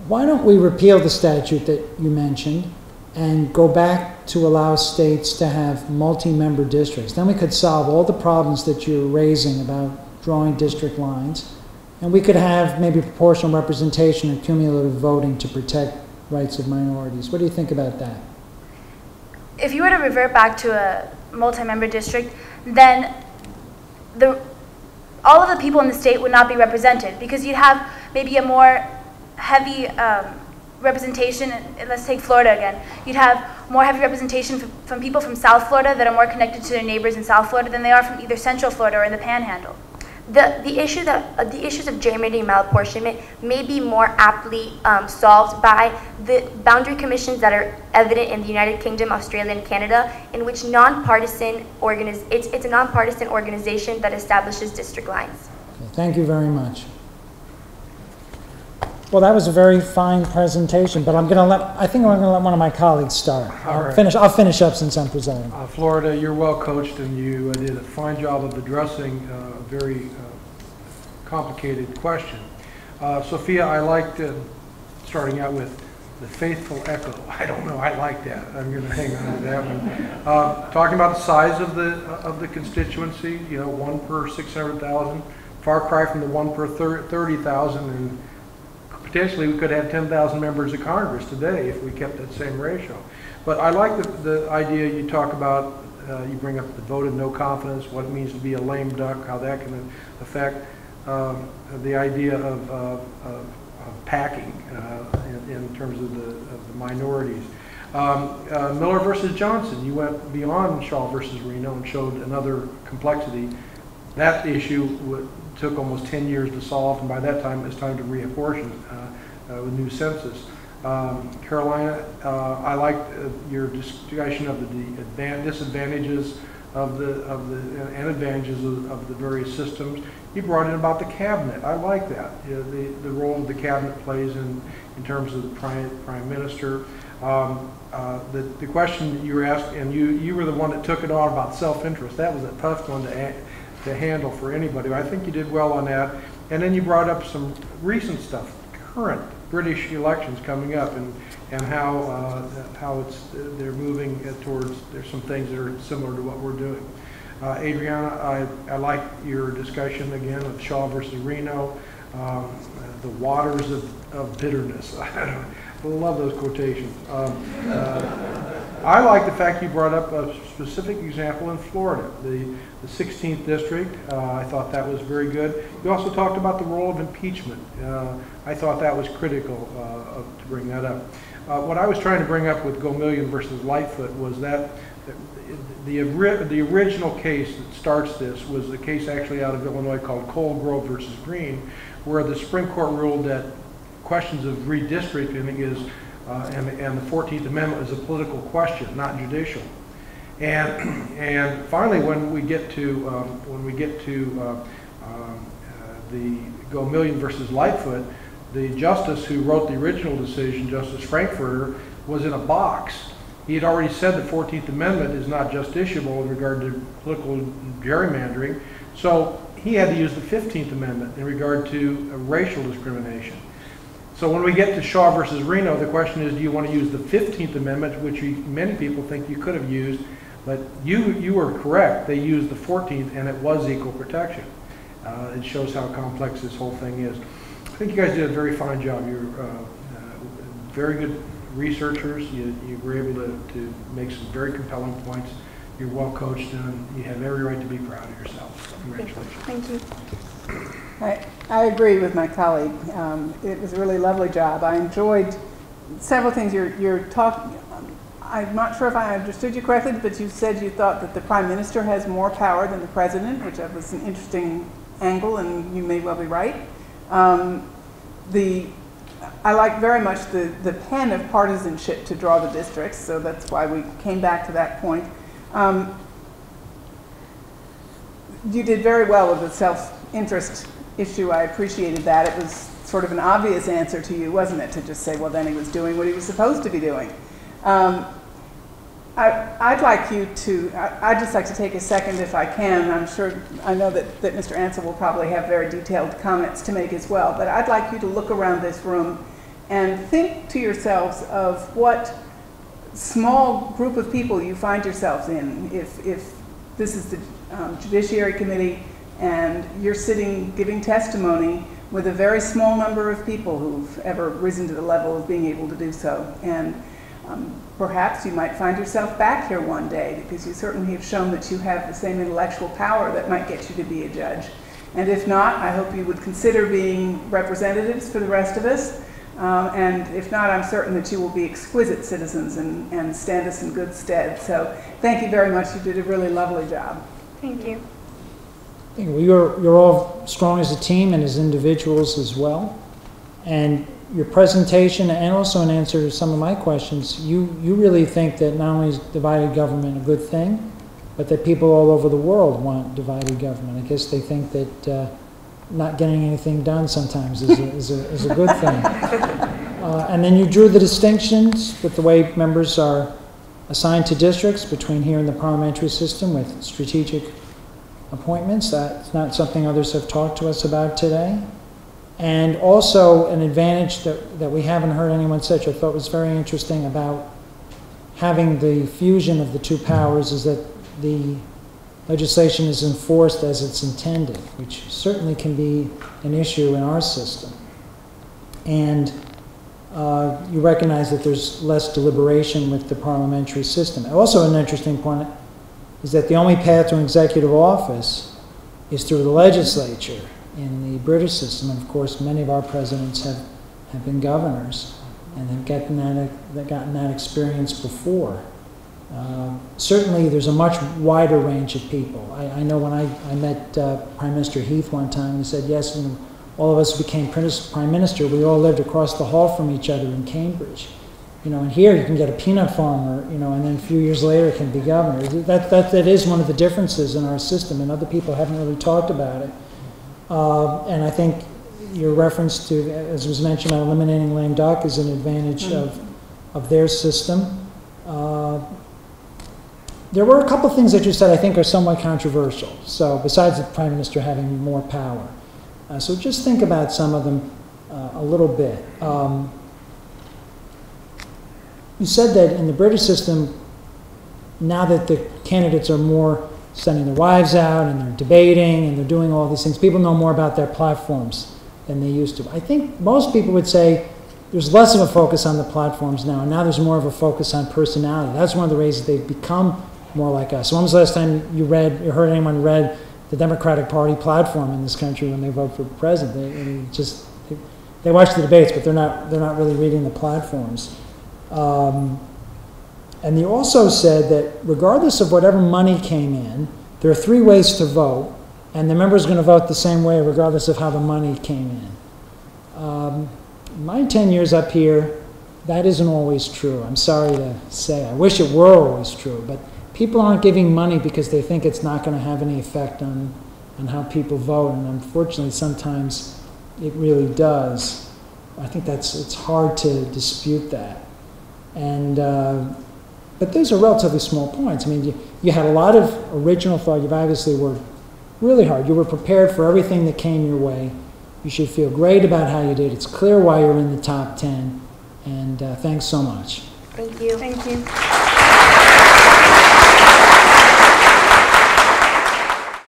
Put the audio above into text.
why don't we repeal the statute that you mentioned and go back to allow states to have multi-member districts? Then we could solve all the problems that you're raising about drawing district lines, and we could have maybe proportional representation and cumulative voting to protect rights of minorities. What do you think about that? If you were to revert back to a multi-member district, then all of the people in the state would not be represented, because you'd have maybe a more heavy representation. Let's take Florida again. You'd have more heavy representation from people from South Florida that are more connected to their neighbors in South Florida than they are from either Central Florida or in the Panhandle. The issues of gerrymandering and malapportionment may be more aptly solved by the boundary commissions that are evident in the United Kingdom, Australia, and Canada, in which it's a nonpartisan organization that establishes district lines. Okay, thank you very much. Well, that was a very fine presentation, but I think I'm going to let one of my colleagues start. I'll finish up since I'm presenting. Florida, you're well coached, and you did a fine job of addressing a very complicated question. Sophia, I liked starting out with the faithful echo. I don't know, I like that. I'm going to hang on to that one. Talking about the size of the constituency, 1 per 600,000, far cry from the 1 per 30,000, and potentially we could have 10,000 members of Congress today if we kept that same ratio. But I like the idea you talk about, you bring up the vote of no confidence, what it means to be a lame duck, how that can affect the idea of packing in terms of the minorities. Miller versus Johnson, you went beyond Shaw versus Reno and showed another complexity. That issue took almost 10 years to solve, and by that time it was time to reapportion with new census. Carolina, I liked your discussion of the disadvantages and advantages of the various systems. You brought in about the cabinet. I like that. The role the cabinet plays in terms of the prime minister. The question that you were asked, and you were the one that took it on about self-interest. That was a tough one to handle for anybody. I think you did well on that. And then you brought up some recent stuff, current British elections coming up, and how they're moving towards, there's some things that are similar to what we're doing. Adriana, I like your discussion again of Shaw versus Reno, the waters of bitterness. I love those quotations. I like the fact you brought up a specific example in Florida, the 16th district. I thought that was very good. You also talked about the role of impeachment. I thought that was critical to bring that up. What I was trying to bring up with Gomillion versus Lightfoot was that the original case that starts this was a case actually out of Illinois called Cold Grove versus Green, where the Supreme Court ruled that questions of redistricting is and the 14th Amendment is a political question, not judicial. And finally, when we get to the Gomillion versus Lightfoot, the justice who wrote the original decision, Justice Frankfurter, was in a box. He had already said the 14th Amendment is not justiciable in regard to political gerrymandering, so he had to use the 15th Amendment in regard to racial discrimination. So when we get to Shaw versus Reno, the question is, do you want to use the 15th Amendment, which many people think you could have used, but you were correct. They used the 14th, and it was equal protection. It shows how complex this whole thing is. I think you guys did a very fine job. You're very good researchers. You were able to make some very compelling points. You're well coached, and you have every right to be proud of yourself. Congratulations. Thank you. I agree with my colleague. It was a really lovely job. I enjoyed several things you're talking. I'm not sure if I understood you correctly, but you said you thought that the Prime Minister has more power than the President, which was an interesting angle, and you may well be right. I like very much the pen of partisanship to draw the districts, so that's why we came back to that point. You did very well with the self-interest issue. I appreciated that. It was sort of an obvious answer to you, wasn't it, to just say, well, then he was doing what he was supposed to be doing. I'd just like to take a second, if I can. I know that Mr. Ansell will probably have very detailed comments to make as well, but I'd like you to look around this room and think to yourselves of what small group of people you find yourselves in. If this is the Judiciary Committee and you're sitting giving testimony with a very small number of people who've ever risen to the level of being able to do so. And perhaps you might find yourself back here one day, because you certainly have shown that you have the same intellectual power that might get you to be a judge. And if not, I hope you would consider being representatives for the rest of us. And if not, I'm certain that you will be exquisite citizens and stand us in good stead. So thank you very much. You did a really lovely job. Thank you. You're all strong as a team and as individuals as well. And your presentation, and also in answer to some of my questions, you really think that not only is divided government a good thing, but that people all over the world want divided government. I guess they think that not getting anything done sometimes is a good thing. And then you drew the distinctions with the way members are assigned to districts between here and the parliamentary system with strategic appointments. That's not something others have talked to us about today. And also an advantage that we haven't heard anyone say, which I thought was very interesting about having the fusion of the two powers, is that the legislation is enforced as it's intended, which certainly can be an issue in our system. And you recognize that there's less deliberation with the parliamentary system. Also an interesting point is that the only path to an executive office is through the legislature in the British system. And of course, many of our presidents have been governors and have gotten that experience before. Certainly, there's a much wider range of people. I know when I met Prime Minister Heath one time, he said, yes, you know, all of us became Prime Minister, we all lived across the hall from each other in Cambridge. You know, and here you can get a peanut farmer, you know, and then a few years later can be governor. That is one of the differences in our system, and other people haven't really talked about it. And I think your reference to, as was mentioned, about eliminating lame duck is an advantage of their system. There were a couple of things that you said I think are somewhat controversial. So besides the Prime Minister having more power. So just think about some of them a little bit. You said that in the British system, now that the candidates are more sending their wives out and they're debating and they're doing all these things, people know more about their platforms than they used to. I think most people would say there's less of a focus on the platforms now, and now there's more of a focus on personality. That's one of the reasons they've become more like us. So when was the last time you heard anyone read the Democratic Party platform in this country when they vote for president? They watch the debates, but they're not really reading the platforms. And you also said that regardless of whatever money came in, there are 3 ways to vote, and the member's going to vote the same way regardless of how the money came in. My 10 years up here, that isn't always true. I'm sorry to say. I wish it were always true, but people aren't giving money because they think it's not going to have any effect on how people vote, and unfortunately sometimes it really does. I think it's hard to dispute that. And but those are relatively small points. I mean, you had a lot of original thought. You've obviously worked really hard. You were prepared for everything that came your way. You should feel great about how you did. It's clear why you're in the top 10. And thanks so much. Thank you. Thank you.